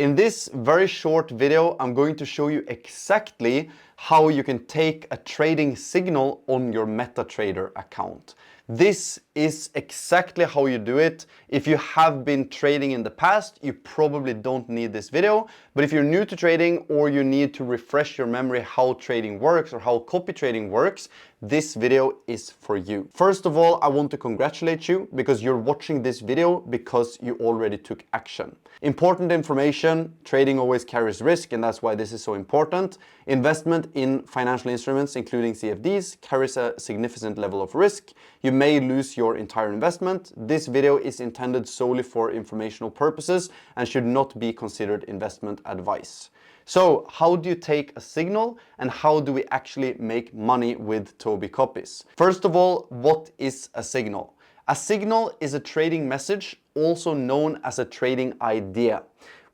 In this very short video, I'm going to show you exactly how you can take a trading signal on your MetaTrader account. This is exactly how you do it. If you have been trading in the past, you probably don't need this video. But if you're new to trading or you need to refresh your memory how trading works or how copy trading works, this video is for you. First of all, I want to congratulate you because you're watching this video because you already took action. Important information, trading always carries risk, and that's why this is so important. Investment in financial instruments, including CFDs, carries a significant level of risk. You may lose your entire investment. This video is intended solely for informational purposes and should not be considered investment advice. So how do you take a signal and how do we actually make money with Toby copies? First of all, what is a signal? A signal is a trading message, also known as a trading idea,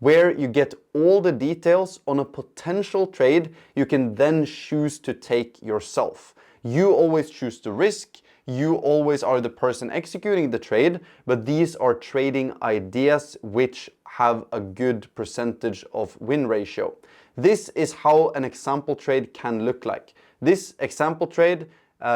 where you get all the details on a potential trade you can then choose to take yourself. You always choose the risk. You always are the person executing the trade, but these are trading ideas which have a good percentage of win ratio. This is how an example trade can look like. This example trade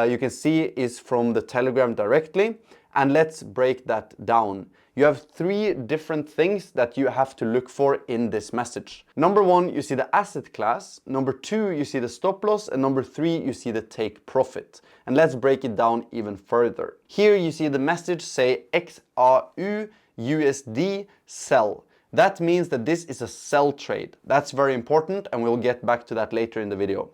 you can see is from the Telegram directly, and let's break that down. You have three different things that you have to look for in this message. Number one, you see the asset class. Number two, you see the stop loss. And number three, you see the take profit. And let's break it down even further. Here you see the message say XAU USD sell. That means that this is a sell trade. That's very important, and we'll get back to that later in the video.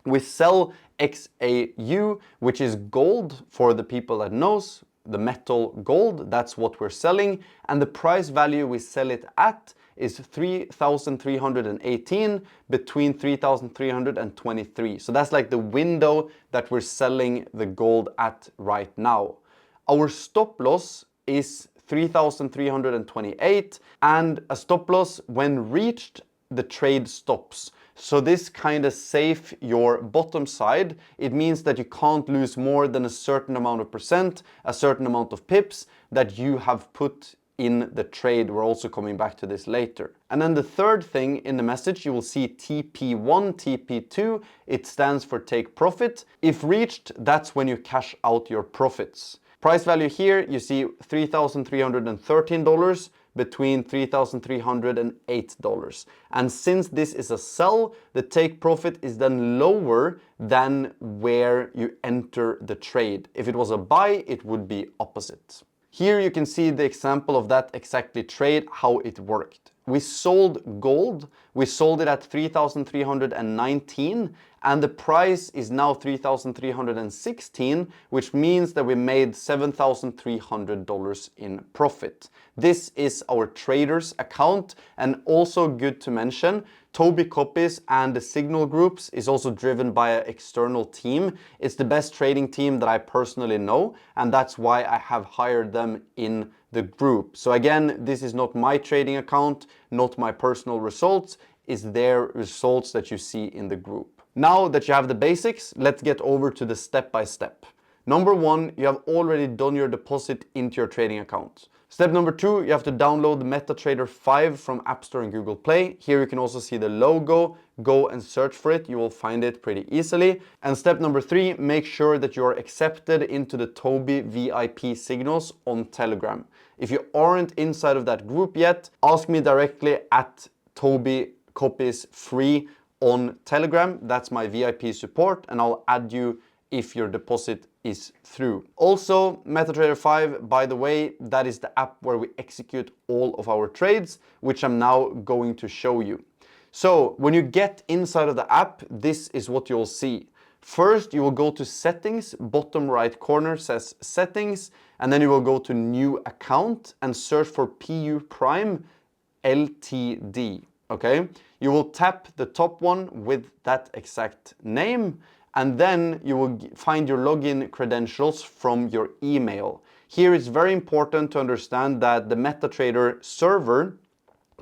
We sell XAU, which is gold for the people that knows. The metal gold, that's what we're selling, and the price value we sell it at is 3,318 between 3,323. So that's like the window that we're selling the gold at right now. Our stop loss is 3,328, and a stop loss when reached, the trade stops. So this kind of saves your bottom side. It means that you can't lose more than a certain amount of percent, a certain amount of pips that you have put in the trade. We're also coming back to this later. And then the third thing in the message, you will see TP1, TP2. It stands for take profit. If reached, that's when you cash out your profits. Price value here, you see $3,313 between $3,308. And since this is a sell, the take profit is then lower than where you enter the trade. If it was a buy, it would be opposite. Here you can see the example of that exactly trade, how it worked. We sold gold, we sold it at 3,319, and the price is now 3,316, which means that we made $7,300 in profit. This is our trader's account, and also good to mention, Toby copies and the signal groups is also driven by an external team. It's the best trading team that I personally know, and that's why I have hired them in the group. So again, this is not my trading account, not my personal results, it's their results that you see in the group. Now that you have the basics, let's get over to the step-by-step. Number one, you have already done your deposit into your trading account. Step number two, you have to download the MetaTrader 5 from App Store and Google Play. Here you can also see the logo. Go and search for it. You will find it pretty easily. And step number three, make sure that you're accepted into the Toby VIP signals on Telegram. If you aren't inside of that group yet, ask me directly at Toby Copies Free on Telegram. That's my VIP support, and I'll add you if your deposit is through. Also, MetaTrader 5, by the way, that is the app where we execute all of our trades, which I'm now going to show you. So when you get inside of the app, this is what you'll see. First, you will go to settings, bottom right corner says settings, and then you will go to new account and search for PU Prime Ltd. Okay, you will tap the top one with that exact name, and then you will find your login credentials from your email. Here it's very important to understand that the MetaTrader server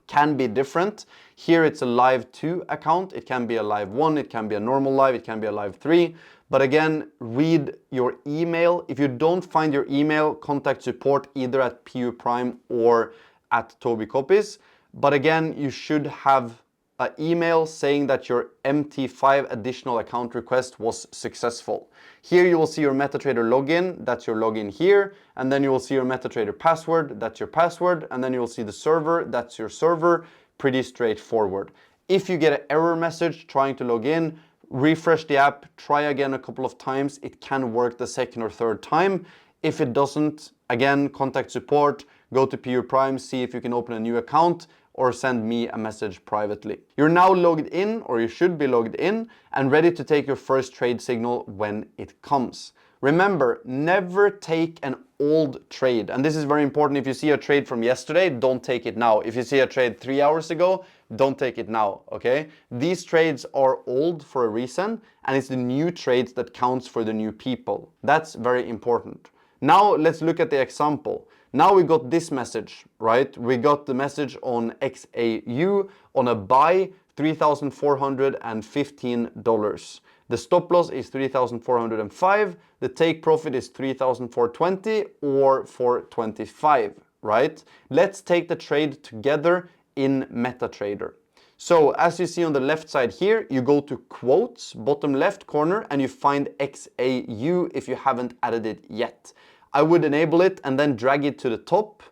can be different. Here it's a live 2 account, it can be a live 1, it can be a normal live, it can be a live 3. But again, read your email. If you don't find your email, contact support either at PU Prime or at Toby Copies. But again, you should have an email saying that your MT5 additional account request was successful. Here you will see your MetaTrader login, that's your login here, and then you will see your MetaTrader password, that's your password, and then you will see the server, that's your server. Pretty straightforward. If you get an error message trying to log in, refresh the app, try again a couple of times. It can work the second or third time. If it doesn't, again, contact support, go to PU Prime, see if you can open a new account, or send me a message privately. You're now logged in, or you should be logged in, and ready to take your first trade signal when it comes. Remember, never take an old trade. And this is very important. If you see a trade from yesterday, don't take it now. If you see a trade 3 hours ago, don't take it now, okay? These trades are old for a reason, and it's the new trades that counts for the new people. That's very important. Now let's look at the example. Now we got this message, right? We got the message on XAU on a buy, $3,415. The stop loss is 3,405. The take profit is 3,420 or 425, right? Let's take the trade together in MetaTrader. So as you see on the left side here, you go to quotes, bottom left corner, and you find XAU if you haven't added it yet. I would enable it and then drag it to the top.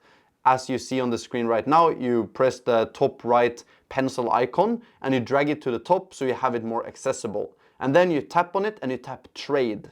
As you see on the screen right now, you press the top right pencil icon and you drag it to the top so you have it more accessible. And then you tap on it and you tap trade.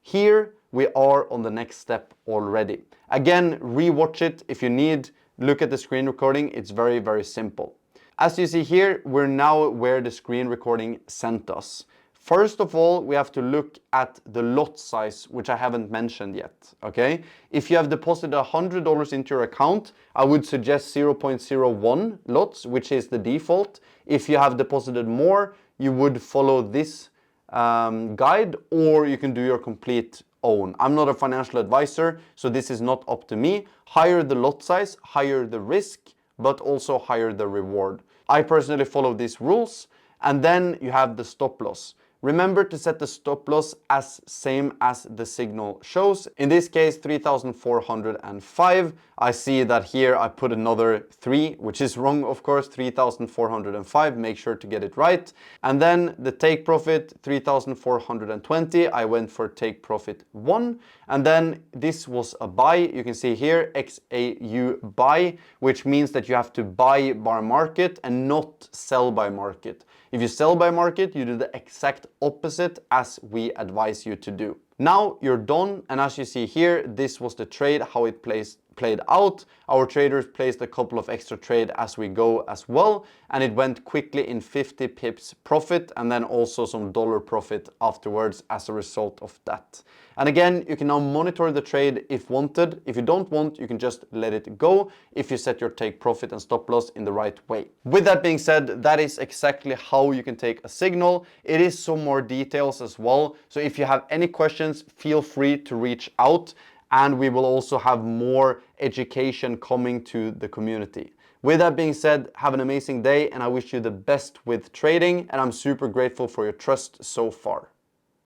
Here we are on the next step already. Again, rewatch it if you need. Look at the screen recording. It's very, very simple. As you see here, we're now where the screen recording sent us. First of all, we have to look at the lot size, which I haven't mentioned yet, okay? If you have deposited $100 into your account, I would suggest 0.01 lots, which is the default. If you have deposited more, you would follow this guide, or you can do your complete own. I'm not a financial advisor, so this is not up to me. Higher the lot size, higher the risk, but also higher the reward. I personally follow these rules, and then you have the stop loss. Remember to set the stop loss as same as the signal shows. In this case, 3,405. I see that here I put another 3, which is wrong, of course, 3,405. Make sure to get it right. And then the take profit, 3,420. I went for take profit 1. And then this was a buy. You can see here, XAU buy, which means that you have to buy by market and not sell by market. If you sell by market, you do the exact opposite as we advise you to do. Now you're done, and as you see here, this was the trade, how it played out. Our traders placed a couple of extra trade as we go as well, and it went quickly in 50 pips profit, and then also some dollar profit afterwards as a result of that. And again, you can now monitor the trade if wanted. If you don't want, you can just let it go if you set your take profit and stop loss in the right way. With that being said, that is exactly how you can take a signal. It is some more details as well. So if you have any questions, feel free to reach out, and we will also have more education coming to the community. With that being said, have an amazing day, and I wish you the best with trading, and I'm super grateful for your trust so far.